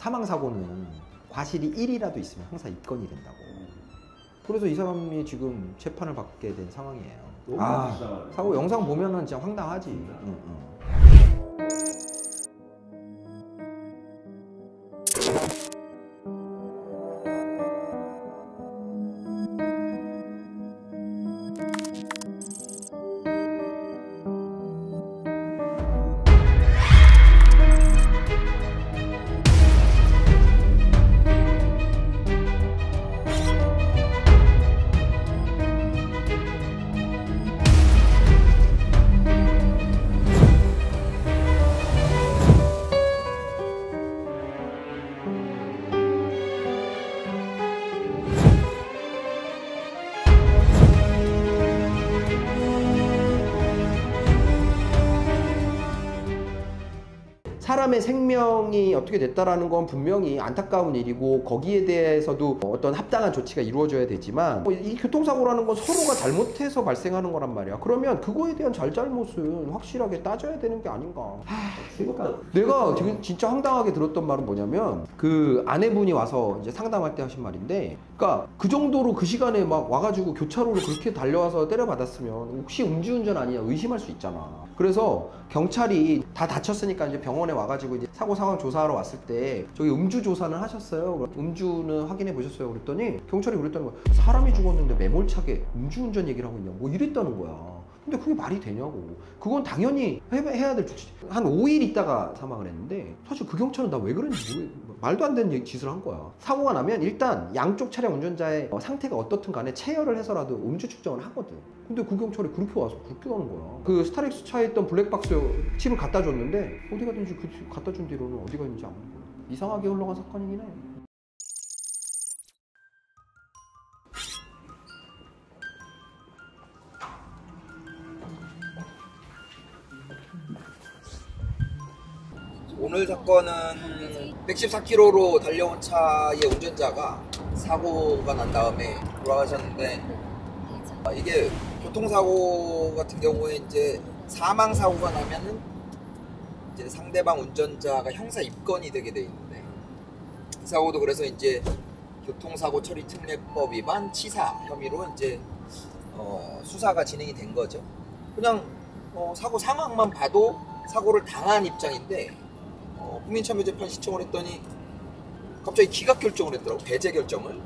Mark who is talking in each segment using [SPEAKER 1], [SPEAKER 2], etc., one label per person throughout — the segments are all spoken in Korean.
[SPEAKER 1] 사망사고는 과실이 1이라도 있으면 항상 입건이 된다고. 그래서 이 사람이 지금 재판을 받게 된 상황이에요. 사고 영상 보면은 진짜 황당하지. 사람의 생명이 어떻게 됐다라는 건 분명히 안타까운 일이고 거기에 대해서도 어떤 합당한 조치가 이루어져야 되지만 이 교통사고라는 건 서로가 잘못해서 발생하는 거란 말이야. 그러면 그거에 대한 잘잘못은 확실하게 따져야 되는 게 아닌가. 그러니까 내가 지금 진짜 황당하게 들었던 말은 뭐냐면 그 아내분이 와서 이제 상담할 때 하신 말인데, 그러니까 그 정도로 그 시간에 막 와가지고 교차로를 그렇게 달려와서 때려받았으면 혹시 음주운전 아니냐 의심할 수 있잖아. 그래서 경찰이 다 다쳤으니까 이제 병원에 와가지고 이제 사고 상황 조사하러 왔을 때 저기 음주 조사는 하셨어요? 음주는 확인해 보셨어요? 그랬더니 경찰이 그랬다는 거야. 사람이 죽었는데 매몰차게 음주운전 얘기를 하고 있냐 뭐 이랬다는 거야. 근데 그게 말이 되냐고. 그건 당연히 해야 될 조치지. 한 5일 있다가 사망을 했는데 사실 그 경찰은 나 왜 그랬는지 말도 안 되는 짓을 한 거야. 사고가 나면 일단 양쪽 차량 운전자의 상태가 어떻든 간에 체열을 해서라도 음주 측정을 하거든. 근데 그 경찰이 그렇게 와서 그렇게 가는 거야. 그 스타렉스 차에 있던 블랙박스 칩을 갖다 줬는데 어디 가든지 그 갖다 준 뒤로는 어디가 있는지 안 보여. 이상하게 흘러간 사건이긴 해.
[SPEAKER 2] 오늘 사건은 114km로 달려온 차의 운전자가 사고가 난 다음에 돌아가셨는데, 이게 교통사고 같은 경우에 이제 사망사고가 나면은 이제 상대방 운전자가 형사 입건이 되게 돼 있는데, 이 사고도 그래서 이제 교통사고 처리 특례법 위반 치사 혐의로 이제 수사가 진행이 된 거죠. 그냥 사고 상황만 봐도 사고를 당한 입장인데 국민참여재판 신청을 했더니 갑자기 기각 결정을 했더라고. 배제 결정을.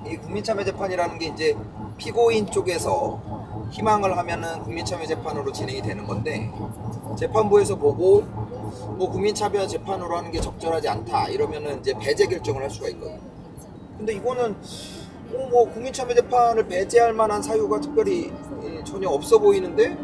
[SPEAKER 2] 이 국민참여재판이라는 게 이제 피고인 쪽에서 희망을 하면은 국민참여재판으로 진행이 되는 건데, 재판부에서 보고 뭐 국민참여재판으로 하는 게 적절하지 않다 이러면은 이제 배제 결정을 할 수가 있거든. 근데 이거는 뭐 국민참여재판을 배제할 만한 사유가 특별히 전혀 없어 보이는데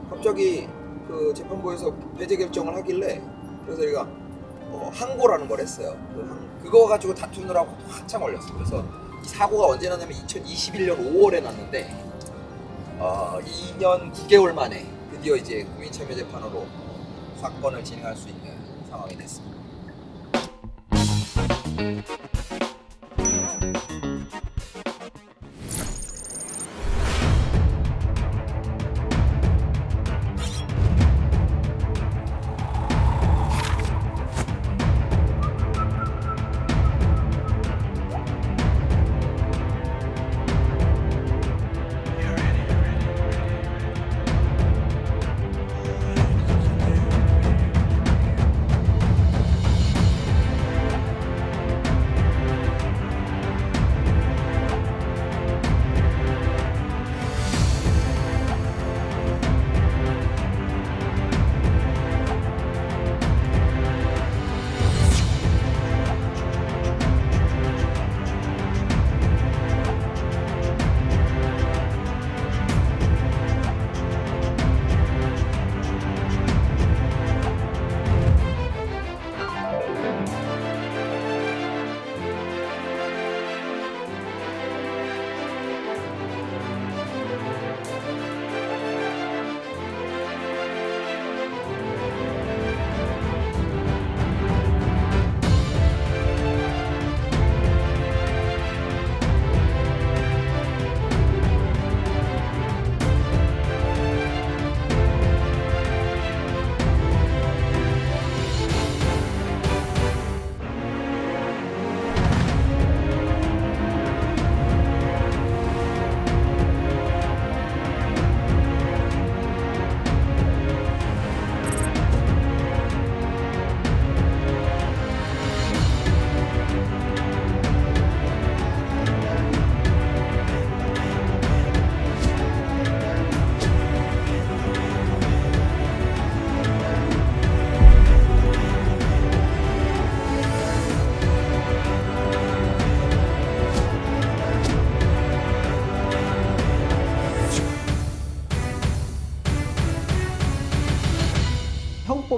[SPEAKER 2] 갑자기 그 재판부에서 배제 결정을 하길래, 그래서 우리가 항고라는 걸 했어요. 그거 가지고 다투느라고 한참 걸렸어요. 그래서 이 사고가 언제 났냐면 2021년 5월에 났는데 2년 9개월 만에 드디어 이제 국민참여재판으로 사건을 진행할 수 있는 상황이 됐습니다.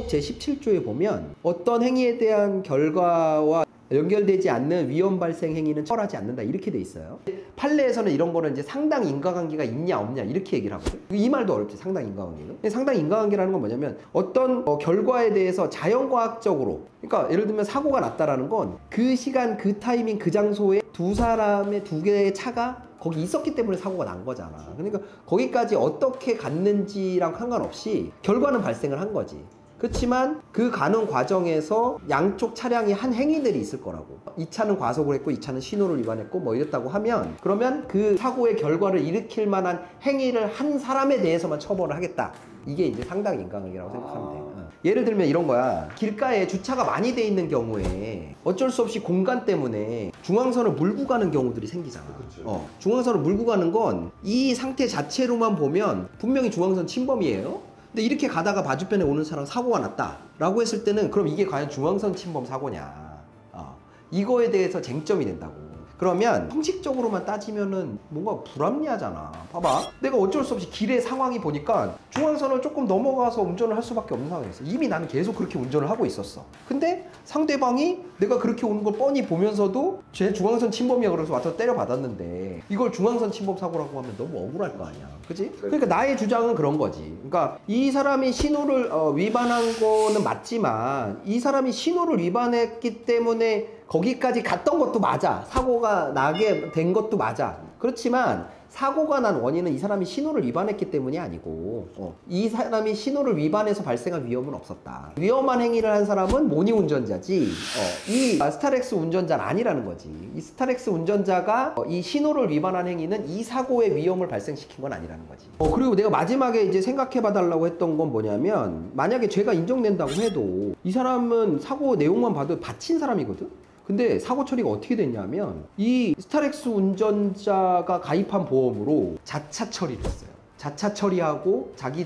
[SPEAKER 1] 제17조에 보면 어떤 행위에 대한 결과와 연결되지 않는 위험 발생 행위는 처벌하지 않는다 이렇게 돼 있어요. 판례에서는 이런 거는 이제 상당 인과관계가 있냐 없냐 이렇게 얘기를 하거든. 이 말도 어렵지, 상당 인과관계는. 상당 인과관계라는 건 뭐냐면 어떤 결과에 대해서 자연과학적으로, 그러니까 예를 들면 사고가 났다라는 건 그 시간 그 타이밍 그 장소에 두 사람의 두 개의 차가 거기 있었기 때문에 사고가 난 거잖아. 그러니까 거기까지 어떻게 갔는지랑 상관없이 결과는 발생을 한 거지. 그렇지만 그 가는 과정에서 양쪽 차량이 한 행위들이 있을 거라고. 이 차는 과속을 했고 이 차는 신호를 위반했고 뭐 이랬다고 하면, 그러면 그 사고의 결과를 일으킬 만한 행위를 한 사람에 대해서만 처벌을 하겠다. 이게 이제 상당 인과관계라고 생각하면 돼. 예를 들면 이런 거야. 길가에 주차가 많이 돼 있는 경우에 어쩔 수 없이 공간 때문에 중앙선을 물고 가는 경우들이 생기잖아. 중앙선을 물고 가는 건 이 상태 자체로만 보면 분명히 중앙선 침범이에요. 근데 이렇게 가다가 맞은편에 오는 사람 사고가 났다 라고 했을 때는 그럼 이게 과연 중앙선 침범 사고냐, 이거에 대해서 쟁점이 된다고. 그러면 형식적으로만 따지면은 뭔가 불합리하잖아. 봐봐, 내가 어쩔 수 없이 길의 상황이 보니까 중앙선을 조금 넘어가서 운전을 할 수밖에 없는 상황이었어. 이미 나는 계속 그렇게 운전을 하고 있었어. 근데 상대방이 내가 그렇게 오는 걸 뻔히 보면서도 쟤 중앙선 침범이야 그래서 와서 때려받았는데 이걸 중앙선 침범 사고라고 하면 너무 억울할 거 아니야, 그치? 그러니까 나의 주장은 그런 거지. 그러니까 이 사람이 신호를 위반한 거는 맞지만 이 사람이 신호를 위반했기 때문에 거기까지 갔던 것도 맞아. 사고가 나게 된 것도 맞아. 그렇지만 사고가 난 원인은 이 사람이 신호를 위반했기 때문이 아니고 이 사람이 신호를 위반해서 발생한 위험은 없었다. 위험한 행위를 한 사람은 모니 운전자지 이 스타렉스 운전자는 아니라는 거지. 이 스타렉스 운전자가 이 신호를 위반한 행위는 이 사고의 위험을 발생시킨 건 아니라는 거지. 그리고 내가 마지막에 이제 생각해 봐달라고 했던 건 뭐냐면, 만약에 죄가 인정된다고 해도 이 사람은 사고 내용만 봐도 다친 사람이거든? 근데 사고 처리가 어떻게 됐냐면 이 스타렉스 운전자가 가입한 보험으로 자차 처리를 했어요. 자차 처리하고 자기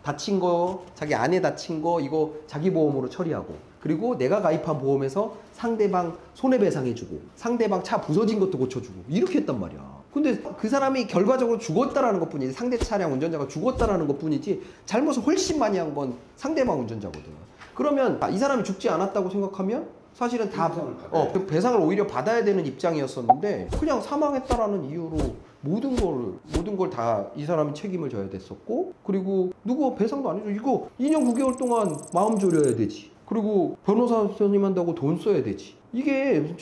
[SPEAKER 1] 다친 거, 자기 아내 다친 거 이거 자기 보험으로 처리하고, 그리고 내가 가입한 보험에서 상대방 손해배상해주고 상대방 차 부서진 것도 고쳐주고 이렇게 했단 말이야. 근데 그 사람이 결과적으로 죽었다라는 것 뿐이지, 상대 차량 운전자가 죽었다라는 것 뿐이지 잘못을 훨씬 많이 한 건 상대방 운전자거든. 그러면 이 사람이 죽지 않았다고 생각하면 사실은 다 배상을 오히려 받아야 되는 입장이었었는데 그냥 사망했다라는 이유로 모든 걸 다 이 사람이 책임을 져야 됐었고, 그리고 누구 배상도 안 해줘. 이거 2년 9개월 동안 마음 졸여야 되지. 그리고 변호사 선임한다고 돈 써야 되지. 이게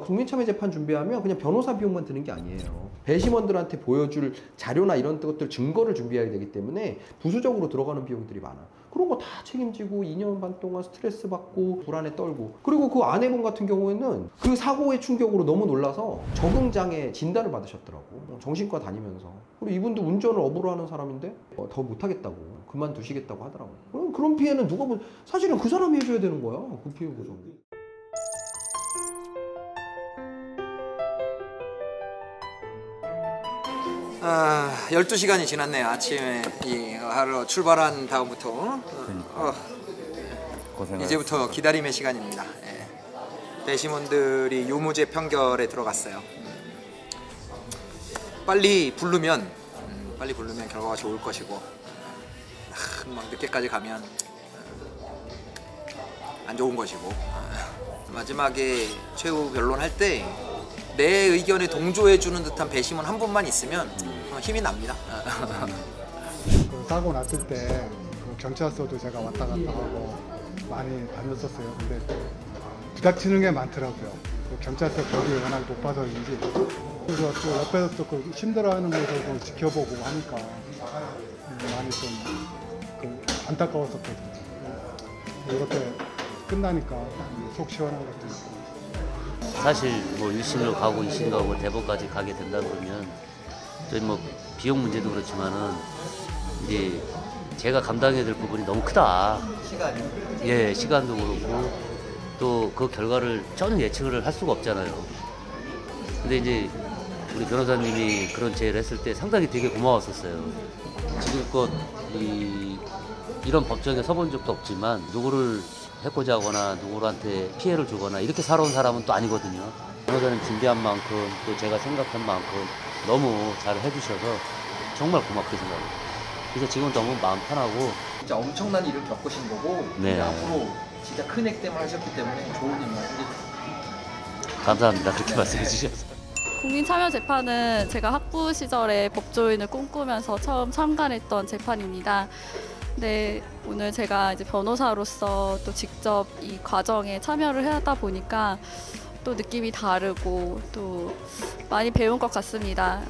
[SPEAKER 1] 국민참여재판 준비하면 그냥 변호사 비용만 드는 게 아니에요. 배심원들한테 보여줄 자료나 이런 것들 증거를 준비해야 되기 때문에 부수적으로 들어가는 비용들이 많아. 그런 거 다 책임지고 2년 반 동안 스트레스 받고 불안에 떨고, 그리고 그 아내분 같은 경우에는 그 사고의 충격으로 너무 놀라서 적응장애 진단을 받으셨더라고. 정신과 다니면서. 그리고 이분도 운전을 업으로 하는 사람인데 더 못하겠다고 그만두시겠다고 하더라고. 그런 피해는 누가 사실은 그 사람이 해줘야 되는 거야. 그 피해 보상.
[SPEAKER 2] 12시간이 지났네요. 아침에 이 하루 출발한 다음부터 이제부터 기다림의 시간입니다. 배심원들이 유무죄 판결에 들어갔어요. 빨리 부르면 결과가 좋을 것이고 막 늦게까지 가면 안 좋은 것이고, 마지막에 최후 변론할 때 내 의견에 동조해주는 듯한 배심원 한 분만 있으면 힘이 납니다.
[SPEAKER 3] 그 사고 났을 때 그 경찰서도 제가 왔다 갔다 하고 많이 다녔었어요. 근데 부닥치는 게 많더라고요. 그 경찰서 벽이 워낙 높아서인지. 그래서 또 옆에서 또 그 힘들어하는 모습을 지켜보고 하니까 많이 좀 안타까웠었거든요. 이렇게 끝나니까 속 시원한 것도 있고.
[SPEAKER 4] 사실 뭐 1심으로 가고 2심 가고 대법까지 가게 된다 그러면 저희 뭐 비용 문제도 그렇지만은 이제 제가 감당해야 될 부분이 너무 크다. 시간도 그렇고 또 그 결과를 전혀 예측을 할 수가 없잖아요. 근데 이제 우리 변호사님이 그런 제의를 했을 때 상당히 되게 고마웠었어요. 지금껏 이런 법정에 서본 적도 없지만 누구를 해코지 하거나 누구한테 피해를 주거나 이렇게 살아온 사람은 또 아니거든요. 변호사님 준비한 만큼 또 제가 생각한 만큼 너무 잘 해주셔서 정말 고맙게 생각합니다. 그래서 지금 너무 마음 편하고.
[SPEAKER 1] 진짜 엄청난 일을 겪으신 거고
[SPEAKER 4] 네.
[SPEAKER 1] 이제 앞으로 진짜 큰 액땜을 하셨기 때문에 좋은 일만 해주세요.
[SPEAKER 4] 감사합니다. 그렇게 말씀해 주셔서.
[SPEAKER 5] 국민참여재판은 제가 학부 시절에 법조인을 꿈꾸면서 처음 참관했던 재판입니다. 네, 오늘 제가 이제 변호사로서 또 직접 이 과정에 참여를 하다 보니까 또 느낌이 다르고 또 많이 배운 것 같습니다.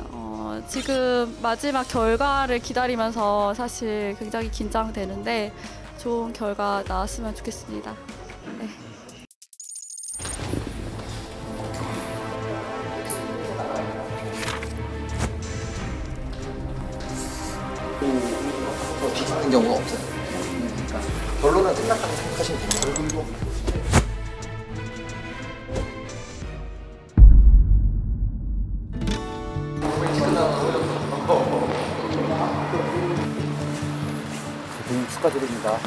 [SPEAKER 5] 지금 마지막 결과를 기다리면서 사실 굉장히 긴장되는데 좋은 결과 나왔으면 좋겠습니다. 네.
[SPEAKER 2] 비슷한 경우가 없어요.
[SPEAKER 1] 그러니까 결론은 끝났다고 생각하시면 됩니다. 결론도
[SPEAKER 2] 축하드립니다.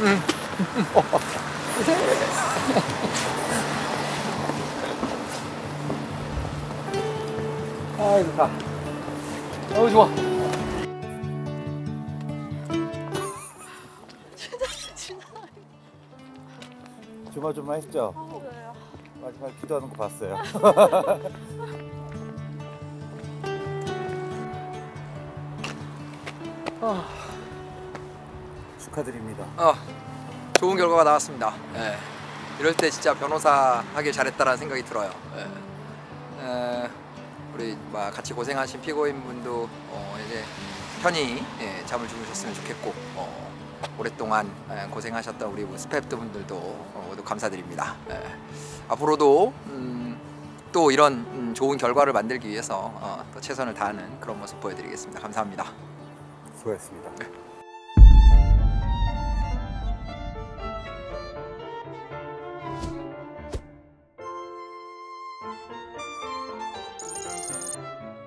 [SPEAKER 1] 아이고 가. 너무 좋아.
[SPEAKER 6] 조마조마했죠? 마지막에 기도하는 거 봤어요. 축하드립니다.
[SPEAKER 2] 좋은 결과가 나왔습니다. 예. 이럴 때 진짜 변호사 하길 잘했다라는 생각이 들어요. 예. 우리 같이 고생하신 피고인분도 이제 편히 잠을 주무셨으면 좋겠고 오랫동안 고생하셨던 우리 스태프분들도 모두 감사드립니다. 예. 앞으로도 또 이런 좋은 결과를 만들기 위해서 또 최선을 다하는 그런 모습 보여드리겠습니다. 감사합니다.
[SPEAKER 6] 수고하셨습니다.
[SPEAKER 2] 네.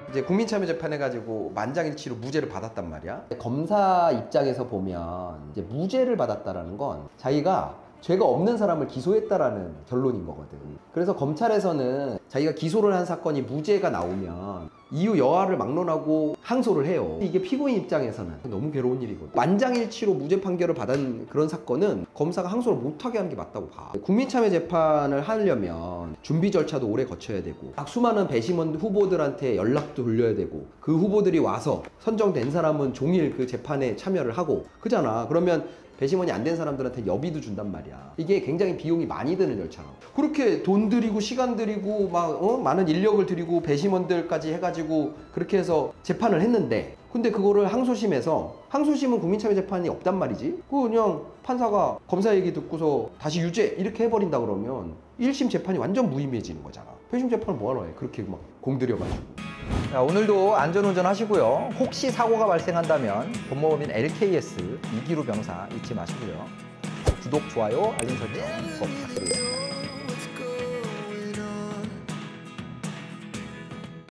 [SPEAKER 1] 이제 국민참여재판 해가지고 만장일치로 무죄를 받았단 말이야. 검사 입장에서 보면 이제 무죄를 받았다라는 건 자기가 죄가 없는 사람을 기소했다라는 결론인 거거든. 그래서 검찰에서는 자기가 기소를 한 사건이 무죄가 나오면 이유 여하를 막론하고 항소를 해요. 이게 피고인 입장에서는 너무 괴로운 일이거든. 만장일치로 무죄 판결을 받은 그런 사건은 검사가 항소를 못하게 하는 게 맞다고 봐. 국민참여재판을 하려면 준비 절차도 오래 거쳐야 되고 수많은 배심원 후보들한테 연락도 돌려야 되고 그 후보들이 와서 선정된 사람은 종일 그 재판에 참여를 하고 그잖아. 그러면 배심원이 안 된 사람들한테 여비도 준단 말이야. 이게 굉장히 비용이 많이 드는 절차라고. 그렇게 돈 들이고 시간 들이고 많은 인력을 들이고 배심원들까지 해가지고 그렇게 해서 재판을 했는데 근데 그거를 항소심에서 항소심은 국민참여재판이 없단 말이지. 그냥 판사가 검사 얘기 듣고서 다시 유죄 이렇게 해버린다 그러면 1심 재판이 완전 무의미해지는 거잖아. 회심 재판을 뭐하러 해. 그렇게 막 공들여가지고. 자, 오늘도 안전운전 하시고요. 혹시 사고가 발생한다면 본모법인 LKS 이기루 변호사 잊지 마시고요. 구독, 좋아요, 알림 설정 꼭 부탁드리겠습니다.